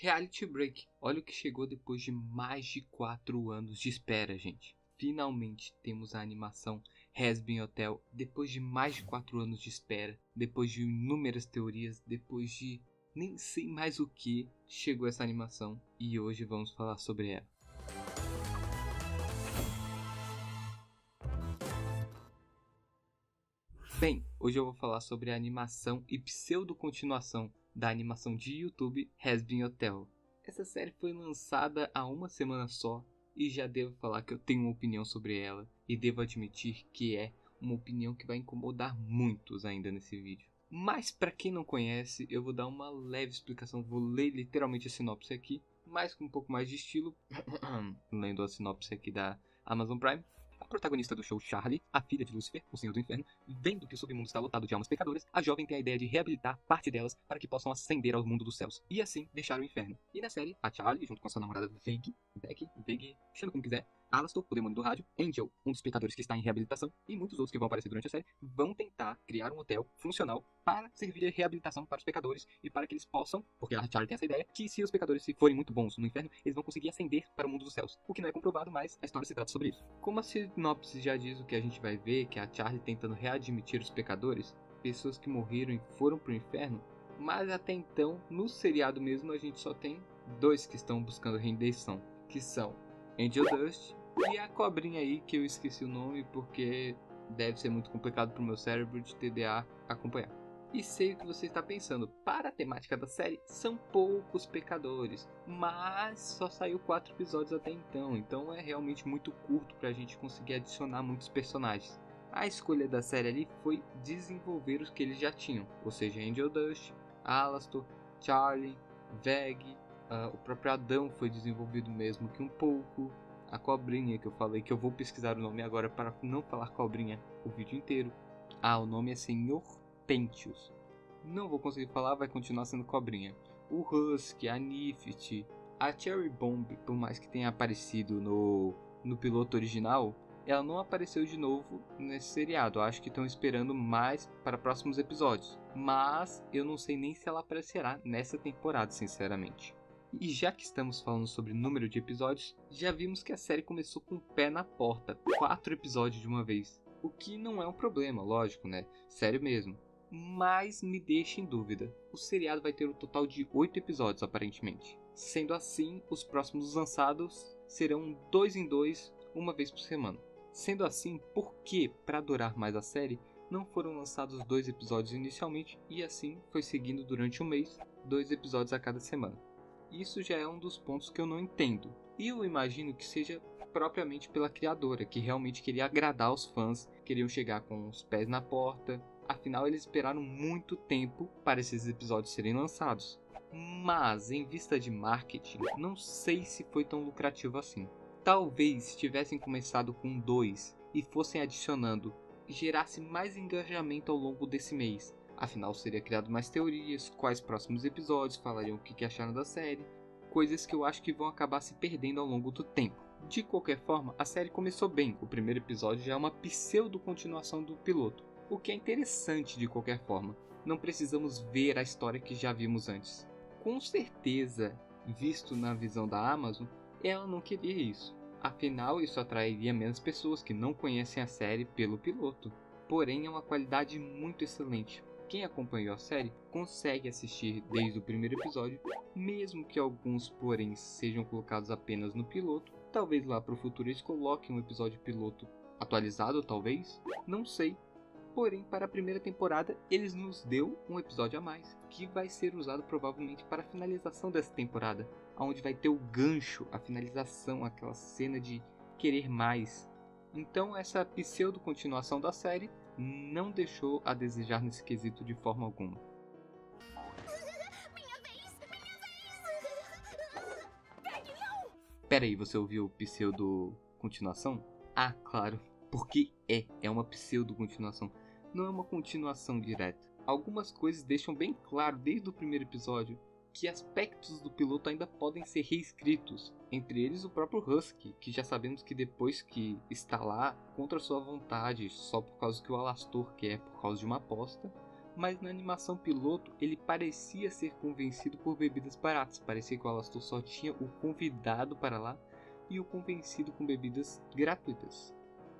Reality Break. Olha o que chegou depois de mais de 4 anos de espera, gente. Finalmente temos a animação Hazbin Hotel depois de mais de 4 anos de espera, depois de inúmeras teorias, depois de nem sei mais o que, chegou essa animação e hoje vamos falar sobre ela. Bem, hoje eu vou falar sobre a animação e pseudo-continuação da animação de YouTube Hazbin Hotel. Essa série foi lançada há uma semana só e já devo falar que eu tenho uma opinião sobre ela e devo admitir que é uma opinião que vai incomodar muitos ainda nesse vídeo. Mas para quem não conhece, eu vou dar uma leve explicação, vou ler literalmente a sinopse aqui, mas com um pouco mais de estilo, lendo a sinopse aqui da Amazon Prime. A protagonista do show, Charlie, a filha de Lúcifer, o Senhor do Inferno, vendo que o submundo está lotado de almas pecadoras, a jovem tem a ideia de reabilitar parte delas para que possam ascender ao mundo dos céus e assim deixar o inferno. E na série, a Charlie, junto com a sua namorada Veg, chama como quiser, Alastor, o demônio do rádio, Angel, um dos pecadores que está em reabilitação, e muitos outros que vão aparecer durante a série, vão tentar criar um hotel funcional para servir de reabilitação para os pecadores e para que eles possam, porque a Charlie tem essa ideia, que se os pecadores forem muito bons no inferno, eles vão conseguir ascender para o mundo dos céus. O que não é comprovado, mas a história se trata sobre isso. Como a sinopse já diz, o que a gente vai ver, que é a Charlie tentando readmitir os pecadores, pessoas que morreram e foram para o inferno, mas até então, no seriado mesmo, a gente só tem 2 que estão buscando redenção, que são Angel Dust e a cobrinha aí, que eu esqueci o nome porque deve ser muito complicado para o meu cérebro de TDA acompanhar. E sei o que você está pensando, para a temática da série, são poucos pecadores, mas só saiu 4 episódios até então é realmente muito curto para a gente conseguir adicionar muitos personagens. A escolha da série ali foi desenvolver os que eles já tinham, ou seja, Angel Dust, Alastor, Charlie, Veg, o próprio Adão foi desenvolvido mesmo que um pouco, a cobrinha que eu falei, que eu vou pesquisar o nome agora para não falar cobrinha o vídeo inteiro. O nome é Senhor Pentius. Não vou conseguir falar, vai continuar sendo cobrinha. O Husky, a Nifty, a Cherry Bomb, por mais que tenha aparecido no piloto original, ela não apareceu de novo nesse seriado. Acho que estão esperando mais para próximos episódios. Mas eu não sei nem se ela aparecerá nessa temporada, sinceramente. E já que estamos falando sobre número de episódios, já vimos que a série começou com o pé na porta, 4 episódios de uma vez. O que não é um problema, lógico, né? Sério mesmo. Mas me deixa em dúvida. O seriado vai ter um total de 8 episódios, aparentemente. Sendo assim, os próximos lançados serão 2 em 2, uma vez por semana. Sendo assim, por que, para durar mais a série, não foram lançados 2 episódios inicialmente e assim foi seguindo durante um mês, 2 episódios a cada semana? Isso já é um dos pontos que eu não entendo. E eu imagino que seja propriamente pela criadora, que realmente queria agradar os fãs, queriam chegar com os pés na porta. Afinal, eles esperaram muito tempo para esses episódios serem lançados. Mas, em vista de marketing, não sei se foi tão lucrativo assim. Talvez tivessem começado com 2 e fossem adicionando, gerasse mais engajamento ao longo desse mês. Afinal, seria criado mais teorias, quais próximos episódios, falariam o que acharam da série, coisas que eu acho que vão acabar se perdendo ao longo do tempo. De qualquer forma, a série começou bem, o primeiro episódio já é uma pseudo-continuação do piloto, o que é interessante de qualquer forma, não precisamos ver a história que já vimos antes. Com certeza, visto na visão da Amazon, ela não queria isso, afinal isso atrairia menos pessoas que não conhecem a série pelo piloto, porém é uma qualidade muito excelente. Quem acompanhou a série consegue assistir desde o primeiro episódio, mesmo que alguns porém sejam colocados apenas no piloto. Talvez lá para o futuro eles coloquem um episódio piloto atualizado, talvez, não sei. Porém, para a primeira temporada, eles nos deu um episódio a mais, que vai ser usado provavelmente para a finalização dessa temporada, onde vai ter o gancho, a finalização, aquela cena de querer mais. Então essa pseudo-continuação da série não deixou a desejar nesse quesito de forma alguma. Minha vez! Pegue, não! Pera aí, você ouviu pseudo-continuação? Ah, claro, porque é uma pseudo-continuação, não é uma continuação direta. Algumas coisas deixam bem claro desde o primeiro episódio que aspectos do piloto ainda podem ser reescritos, entre eles o próprio Husky, que já sabemos que depois que está lá, contra sua vontade, só por causa que o Alastor quer, por causa de uma aposta, Mas na animação piloto ele parecia ser convencido por bebidas baratas. Parecia que o Alastor só tinha o convidado para lá e o convencido com bebidas gratuitas.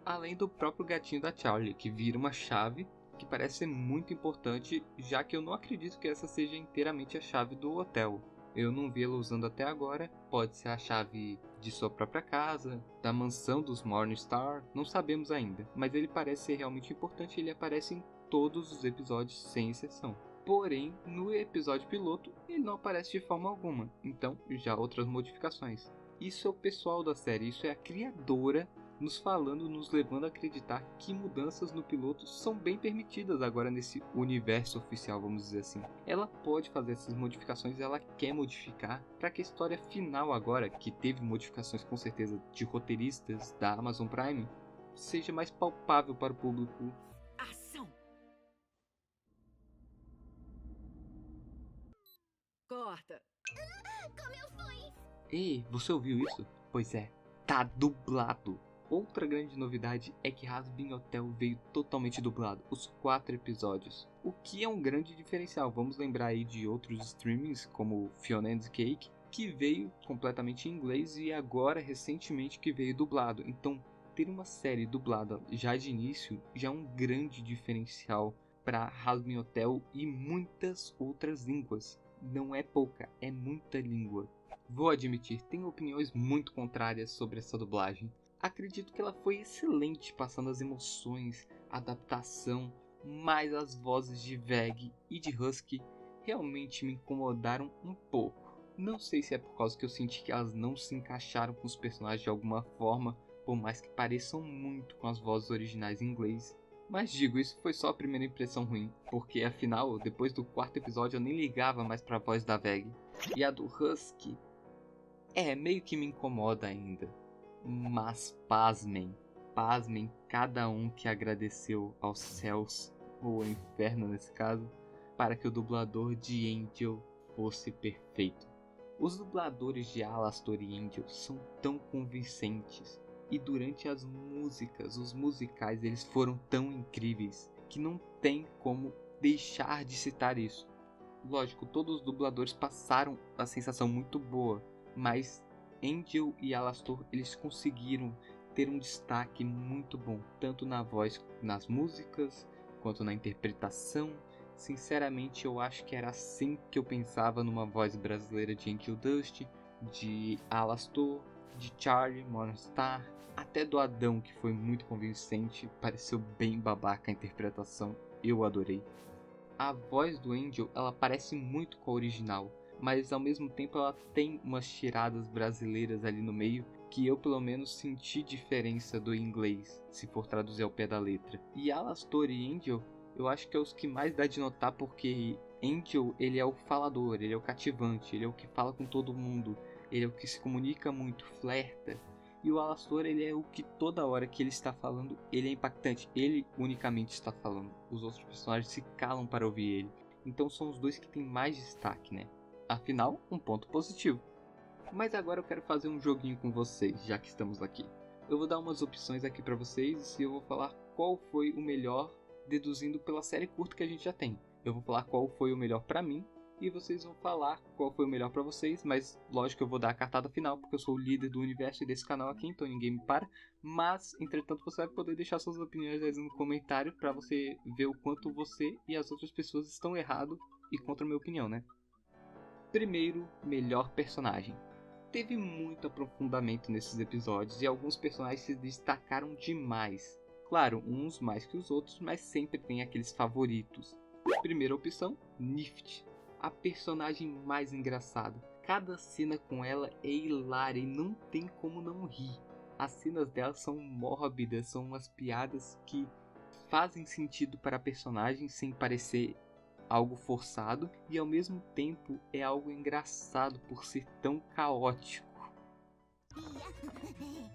Além do próprio gatinho da Charlie, que vira uma chave que parece ser muito importante, já que eu não acredito que essa seja inteiramente a chave do hotel. Eu não vi ela usando até agora. Pode ser a chave de sua própria casa, da mansão dos Morningstar, não sabemos ainda. Mas ele parece ser realmente importante e ele aparece em todos os episódios sem exceção. Porém, no episódio piloto, ele não aparece de forma alguma. Então, já outras modificações. Isso é o pessoal da série, isso é a criadora nos falando, nos levando a acreditar que mudanças no piloto são bem permitidas agora nesse universo oficial, vamos dizer assim. Ela pode fazer essas modificações, ela quer modificar para que a história final agora, que teve modificações com certeza de roteiristas da Amazon Prime, seja mais palpável para o público. Ação! Corta! Como eu fui? Ei, você ouviu isso? Pois é, tá dublado. Outra grande novidade é que Hazbin Hotel veio totalmente dublado, os 4 episódios. O que é um grande diferencial, vamos lembrar aí de outros streamings como Fiona and Cake, que veio completamente em inglês e agora recentemente que veio dublado. Então ter uma série dublada já de início já é um grande diferencial para Hazbin Hotel e muitas outras línguas. Não é pouca, é muita língua. Vou admitir, tenho opiniões muito contrárias sobre essa dublagem. Acredito que ela foi excelente, passando as emoções, a adaptação, mas as vozes de Veg e de Husky realmente me incomodaram um pouco. Não sei se é por causa que eu senti que elas não se encaixaram com os personagens de alguma forma, por mais que pareçam muito com as vozes originais em inglês. Mas digo, isso foi só a primeira impressão ruim, porque afinal, depois do 4º episódio eu nem ligava mais pra voz da Veg. E a do Husky, meio que me incomoda ainda. Mas pasmem cada um que agradeceu aos céus, ou ao inferno nesse caso, para que o dublador de Angel fosse perfeito. Os dubladores de Alastor e Angel são tão convincentes, e durante as músicas, os musicais, eles foram tão incríveis, que não tem como deixar de citar isso. Lógico, todos os dubladores passaram a sensação muito boa, mas Angel e Alastor, eles conseguiram ter um destaque muito bom, tanto na voz, nas músicas, quanto na interpretação. Sinceramente, eu acho que era assim que eu pensava numa voz brasileira de Angel Dust, de Alastor, de Charlie, Morningstar, até do Adão, que foi muito convincente, pareceu bem babaca a interpretação, eu adorei. A voz do Angel, ela parece muito com a original, mas ao mesmo tempo ela tem umas tiradas brasileiras ali no meio que eu pelo menos senti diferença do inglês, se for traduzir ao pé da letra. E Alastor e Angel, eu acho que é os que mais dá de notar, porque Angel, ele é o falador, ele é o cativante, ele é o que fala com todo mundo, ele é o que se comunica muito, flerta. E o Alastor, ele é o que toda hora que ele está falando, ele é impactante, ele unicamente está falando. Os outros personagens se calam para ouvir ele. Então são os dois que têm mais destaque, né? Afinal, um ponto positivo. Mas agora eu quero fazer um joguinho com vocês, já que estamos aqui. Eu vou dar umas opções aqui para vocês e eu vou falar qual foi o melhor, deduzindo pela série curta que a gente já tem. Eu vou falar qual foi o melhor para mim e vocês vão falar qual foi o melhor para vocês, mas lógico que eu vou dar a cartada final, porque eu sou o líder do universo e desse canal aqui, então ninguém me para. Mas, entretanto, você vai poder deixar suas opiniões aí no comentário para você ver o quanto você e as outras pessoas estão errados e contra a minha opinião, né? Primeiro, melhor personagem. Teve muito aprofundamento nesses episódios e alguns personagens se destacaram demais. Claro, uns mais que os outros, mas sempre tem aqueles favoritos. Primeira opção, Nift, a personagem mais engraçada. Cada cena com ela é hilária e não tem como não rir. As cenas dela são mórbidas, são umas piadas que fazem sentido para a personagem sem parecer algo forçado e ao mesmo tempo é algo engraçado por ser tão caótico.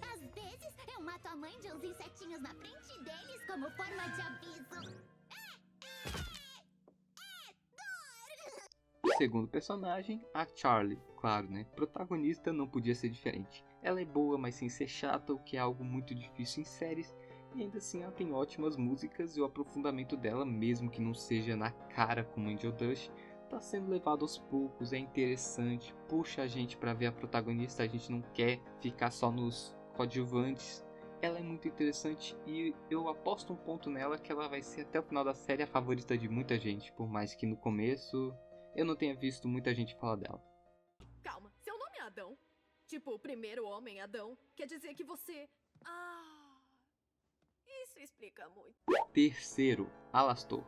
Às vezes eu mato a mãe de uns insetinhos na frente deles como forma de aviso. O segundo personagem, a Charlie, claro, né? Protagonista não podia ser diferente. Ela é boa, mas sem ser chata, o que é algo muito difícil em séries. E ainda assim ela tem ótimas músicas e o aprofundamento dela, mesmo que não seja na cara como Angel Dust, tá sendo levado aos poucos, é interessante, puxa a gente pra ver a protagonista, a gente não quer ficar só nos coadjuvantes. Ela é muito interessante e eu aposto um ponto nela que ela vai ser até o final da série a favorita de muita gente, por mais que no começo eu não tenha visto muita gente falar dela. Calma, seu nome é Adão? Tipo, o primeiro homem Adão? Quer dizer que você... Isso explica muito. Terceiro, Alastor.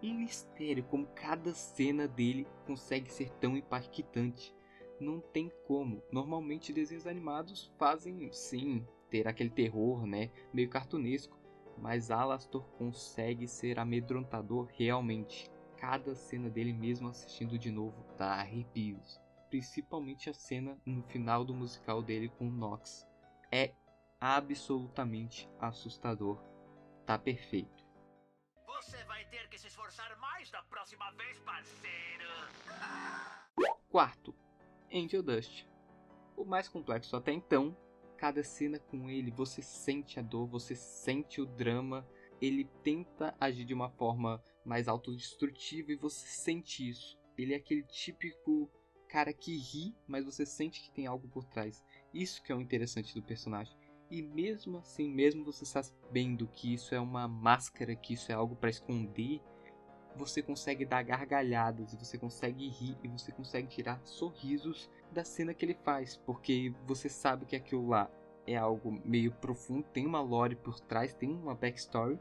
Um mistério como cada cena dele consegue ser tão impactante. Não tem como. Normalmente desenhos animados fazem, sim, ter aquele terror, né, meio cartunesco. Mas Alastor consegue ser amedrontador realmente. Cada cena dele, mesmo assistindo de novo, dá arrepios. Principalmente a cena no final do musical dele com o Nox. É absolutamente assustador. Tá perfeito. Você vai ter que se esforçar mais da próxima vez, parceiro. Quarto, Angel Dust. O mais complexo até então, cada cena com ele você sente a dor, você sente o drama, ele tenta agir de uma forma mais autodestrutiva e você sente isso. Ele é aquele típico cara que ri, mas você sente que tem algo por trás. Isso que é o interessante do personagem. E mesmo assim, mesmo você sabendo que isso é uma máscara, que isso é algo para esconder, você consegue dar gargalhadas, e você consegue rir, e você consegue tirar sorrisos da cena que ele faz, porque você sabe que aquilo lá é algo meio profundo, tem uma lore por trás, tem uma backstory,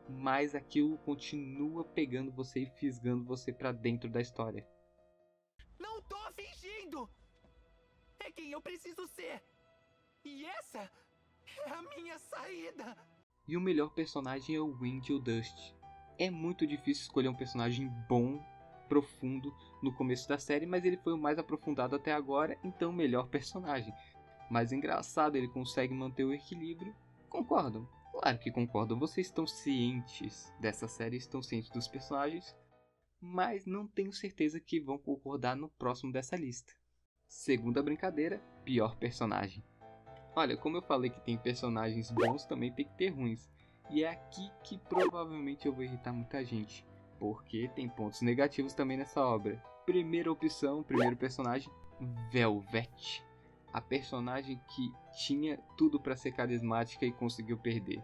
mas aquilo continua pegando você e fisgando você para dentro da história. Não tô fingindo! É quem eu preciso ser! E essa é a minha saída! E o melhor personagem é o Angel Dust. É muito difícil escolher um personagem bom, profundo no começo da série, mas ele foi o mais aprofundado até agora, então o melhor personagem. Mas engraçado, ele consegue manter o equilíbrio. Concordam? Claro que concordam. Vocês estão cientes dessa série, estão cientes dos personagens, mas não tenho certeza que vão concordar no próximo dessa lista. Segunda brincadeira, pior personagem. Olha, como eu falei que tem personagens bons, também tem que ter ruins. E é aqui que provavelmente eu vou irritar muita gente, porque tem pontos negativos também nessa obra. Primeira opção, primeiro personagem, Velvet. A personagem que tinha tudo para ser carismática e conseguiu perder.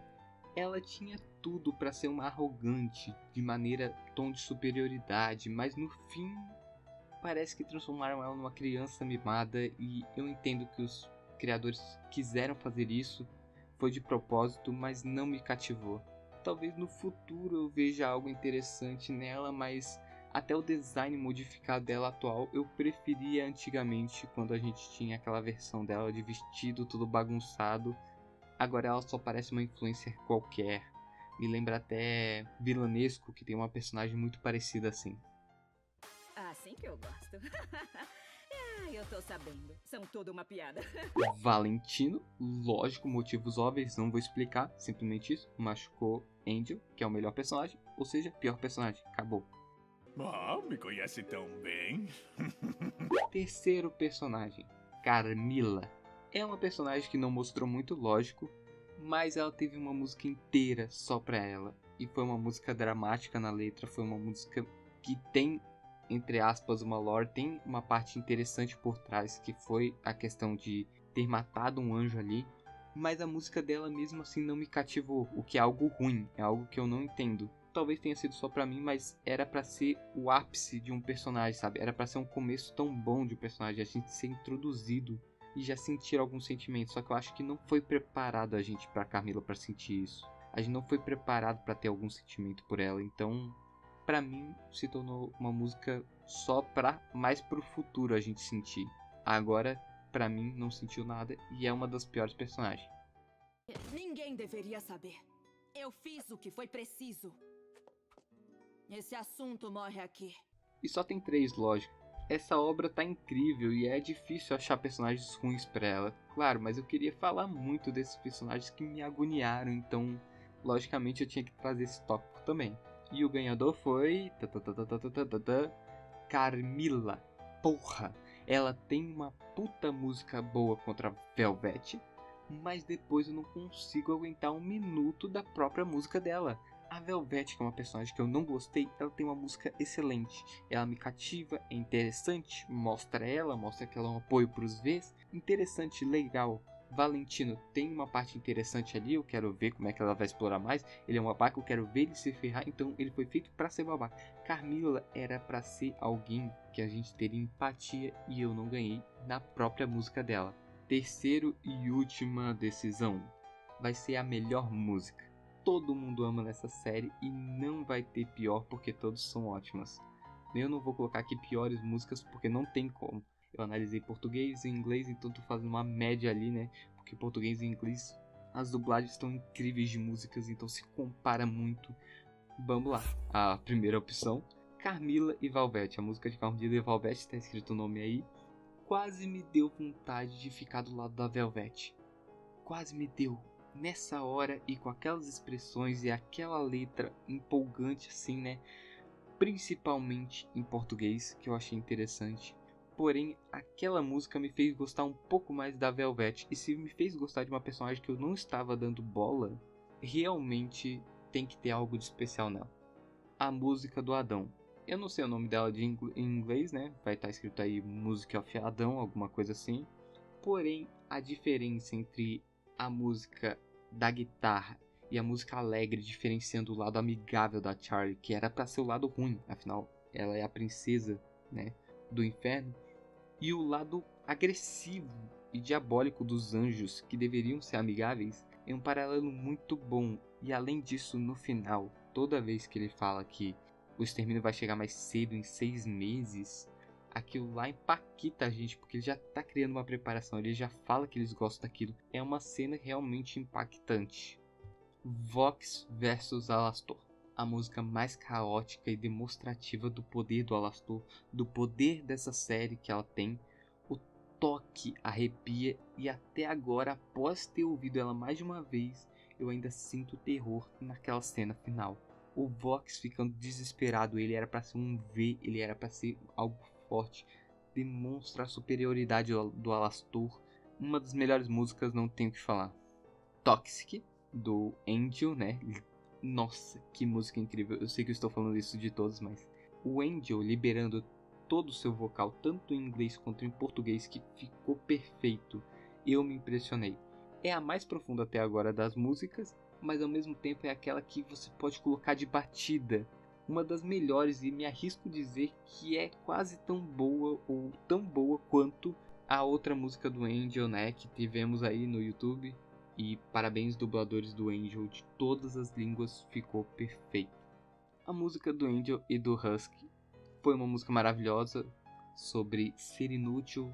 Ela tinha tudo para ser uma arrogante, de maneira tom de superioridade, mas no fim parece que transformaram ela numa criança mimada e eu entendo que os criadores quiseram fazer isso, foi de propósito, mas não me cativou. Talvez no futuro eu veja algo interessante nela, mas até o design modificado dela atual eu preferia antigamente, quando a gente tinha aquela versão dela de vestido tudo bagunçado. Agora ela só parece uma influencer qualquer. Me lembra até Vilanesco, que tem uma personagem muito parecida assim. Assim que eu gosto. Eu tô sabendo. São tudo uma piada. Valentino, lógico, motivos óbvios, não vou explicar, simplesmente isso. Machucou Angel, que é o melhor personagem, ou seja, pior personagem. Acabou. Me conhece tão bem. Terceiro personagem, Carmilla. É uma personagem que não mostrou muito, lógico, mas ela teve uma música inteira só pra ela. E foi uma música dramática na letra, foi uma música que tem, entre aspas, uma lore, tem uma parte interessante por trás, que foi a questão de ter matado um anjo ali, mas a música dela mesmo assim não me cativou, o que é algo ruim, é algo que eu não entendo. Talvez tenha sido só pra mim, mas era pra ser o ápice de um personagem, sabe? Era pra ser um começo tão bom de um personagem, a gente ser introduzido e já sentir algum sentimento, só que eu acho que não foi preparado a gente pra Carmilla pra sentir isso. A gente não foi preparado pra ter algum sentimento por ela, então pra mim se tornou uma música só pra mais pro futuro a gente sentir. Agora, pra mim, não sentiu nada e é uma das piores personagens. Ninguém deveria saber. Eu fiz o que foi preciso. Esse assunto morre aqui. E só tem 3, lógico. Essa obra tá incrível e é difícil achar personagens ruins pra ela. Claro, mas eu queria falar muito desses personagens que me agoniaram, então logicamente eu tinha que trazer esse tópico também. E o ganhador foi... Carmilla. Porra! Ela tem uma puta música boa contra Velvet, mas depois eu não consigo aguentar um minuto da própria música dela. A Velvet, que é uma personagem que eu não gostei, ela tem uma música excelente. Ela me cativa, é interessante, mostra que ela é um apoio para os Vs. Interessante, legal. Valentino tem uma parte interessante ali, eu quero ver como é que ela vai explorar mais. Ele é um babaca, eu quero ver ele se ferrar, então ele foi feito para ser babaca. Carmilla era para ser alguém que a gente teria empatia e eu não ganhei na própria música dela. Terceiro e última decisão, vai ser a melhor música. Todo mundo ama nessa série e não vai ter pior porque todos são ótimas. Eu não vou colocar aqui piores músicas porque não tem como. Eu analisei português e inglês, então tô fazendo uma média ali, né? Porque português e inglês, as dublagens estão incríveis de músicas, então se compara muito. Vamos lá. A primeira opção, Carmilla e Velvet. A música de Carmilla e Velvet, está escrito o nome aí. Quase me deu vontade de ficar do lado da Velvet. Quase me deu. Nessa hora e com aquelas expressões e aquela letra empolgante assim, né? Principalmente em português, que eu achei interessante. Porém, aquela música me fez gostar um pouco mais da Velvet. E se me fez gostar de uma personagem que eu não estava dando bola, realmente tem que ter algo de especial nela. A música do Adão. Eu não sei o nome dela em inglês, né? Vai estar escrito aí Music of Adão, alguma coisa assim. Porém, a diferença entre a música da guitarra e a música alegre, diferenciando o lado amigável da Charlie, que era para ser o lado ruim, afinal, ela é a princesa, né, do inferno, e o lado agressivo e diabólico dos anjos, que deveriam ser amigáveis, é um paralelo muito bom. E além disso, no final, toda vez que ele fala que o extermínio vai chegar mais cedo, em 6 meses, aquilo lá impacta a gente, porque ele já tá criando uma preparação, ele já fala que eles gostam daquilo. É uma cena realmente impactante. Vox versus Alastor. A música mais caótica e demonstrativa do poder do Alastor, do poder dessa série que ela tem. O toque arrepia e até agora, após ter ouvido ela mais de uma vez, eu ainda sinto terror naquela cena final. O Vox ficando desesperado, ele era para ser um V, ele era para ser algo forte, demonstra a superioridade do Alastor. Uma das melhores músicas, não tenho o que falar. Toxic, do Angel, né? Nossa, que música incrível. Eu sei que eu estou falando isso de todos, mas o Angel liberando todo o seu vocal, tanto em inglês quanto em português, que ficou perfeito. Eu me impressionei. É a mais profunda até agora das músicas, mas ao mesmo tempo é aquela que você pode colocar de batida. Uma das melhores, e me arrisco dizer que é quase tão boa ou tão boa quanto a outra música do Angel, né, que tivemos aí no YouTube. E parabéns, dubladores do Angel de todas as línguas, ficou perfeito. A música do Angel e do Husky foi uma música maravilhosa sobre ser inútil.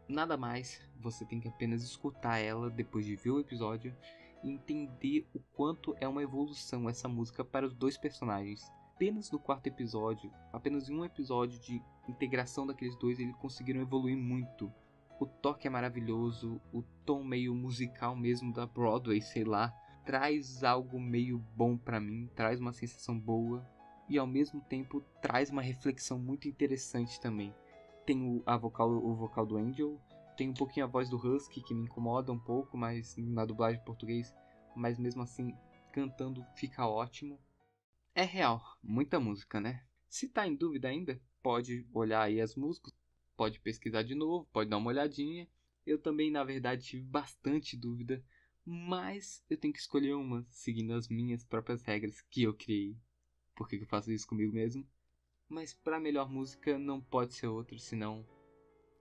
Nada mais, você tem que apenas escutar ela depois de ver o episódio e entender o quanto é uma evolução essa música para os dois personagens. Apenas no quarto episódio, apenas em um episódio de integração daqueles dois, eles conseguiram evoluir muito. O toque é maravilhoso, o tom meio musical mesmo da Broadway, sei lá, traz algo meio bom pra mim, traz uma sensação boa e ao mesmo tempo traz uma reflexão muito interessante também. Tem o vocal do Angel, tem um pouquinho a voz do Husky que me incomoda um pouco, mas na dublagem em português, mas mesmo assim cantando fica ótimo. É real, muita música, né? Se tá em dúvida ainda, pode olhar aí as músicas, pode pesquisar de novo, pode dar uma olhadinha. Eu também, na verdade, tive bastante dúvida, mas eu tenho que escolher uma, seguindo as minhas próprias regras que eu criei. Por que eu faço isso comigo mesmo? Mas pra melhor música não pode ser outro senão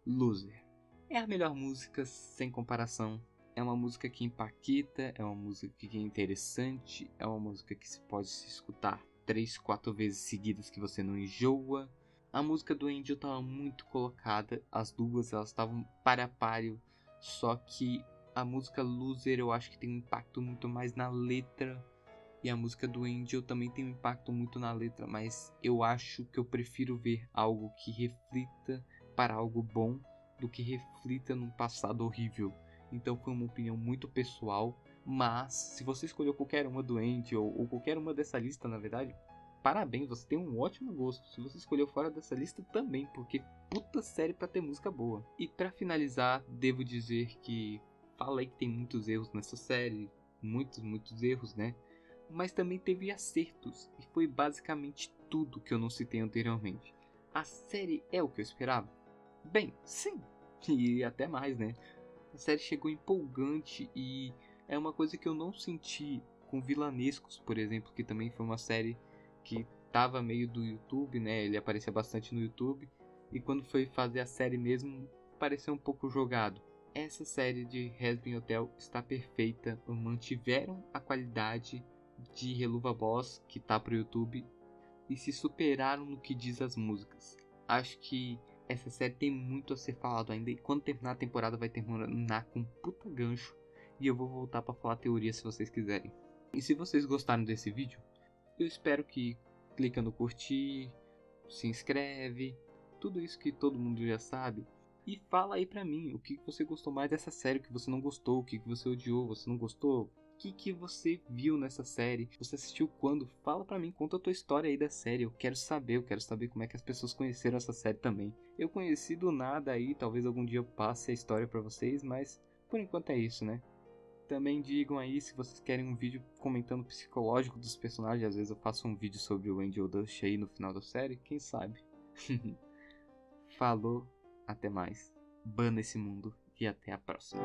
Loser. É a melhor música sem comparação. É uma música que impacta, é uma música que é interessante, é uma música que se pode se escutar 3, 4 vezes seguidas que você não enjoa. A música do Angel estava muito colocada, as duas elas estavam para páreo, só que a música Loser eu acho que tem um impacto muito mais na letra, e a música do Angel também tem um impacto muito na letra, mas eu acho que eu prefiro ver algo que reflita para algo bom do que reflita num passado horrível. Então foi uma opinião muito pessoal, mas se você escolheu qualquer uma do Angel ou qualquer uma dessa lista, na verdade, parabéns, você tem um ótimo gosto. Se você escolheu fora dessa lista também, porque puta série pra ter música boa. E pra finalizar, devo dizer que falei que tem muitos erros nessa série, muitos erros, né? Mas também teve acertos, e foi basicamente tudo que eu não citei anteriormente. A série é o que eu esperava? Bem, sim, e até mais, né? A série chegou empolgante e é uma coisa que eu não senti com Vilanescos, por exemplo, que também foi uma série que tava meio do YouTube, né? Ele aparecia bastante no YouTube, e quando foi fazer a série mesmo, pareceu um pouco jogado. Essa série de Hazbin Hotel está perfeita, mantiveram a qualidade de Helluva Boss que tá pro YouTube e se superaram no que diz as músicas. Acho que essa série tem muito a ser falado ainda, e quando terminar a temporada vai terminar com um puta gancho, e eu vou voltar para falar teoria se vocês quiserem. E se vocês gostaram desse vídeo, eu espero que clica no curtir, se inscreve, tudo isso que todo mundo já sabe. E fala aí pra mim o que você gostou mais dessa série, o que você não gostou, o que você odiou, você não gostou. O que você viu nessa série? Você assistiu quando? Fala pra mim, conta a tua história aí da série. Eu quero saber como é que as pessoas conheceram essa série também. Eu conheci do nada aí, talvez algum dia eu passe a história pra vocês, mas por enquanto é isso, né? Também digam aí se vocês querem um vídeo comentando o psicológico dos personagens. Às vezes eu faço um vídeo sobre o Angel Dust aí no final da série, quem sabe? Falou, até mais. Bana esse mundo e até a próxima.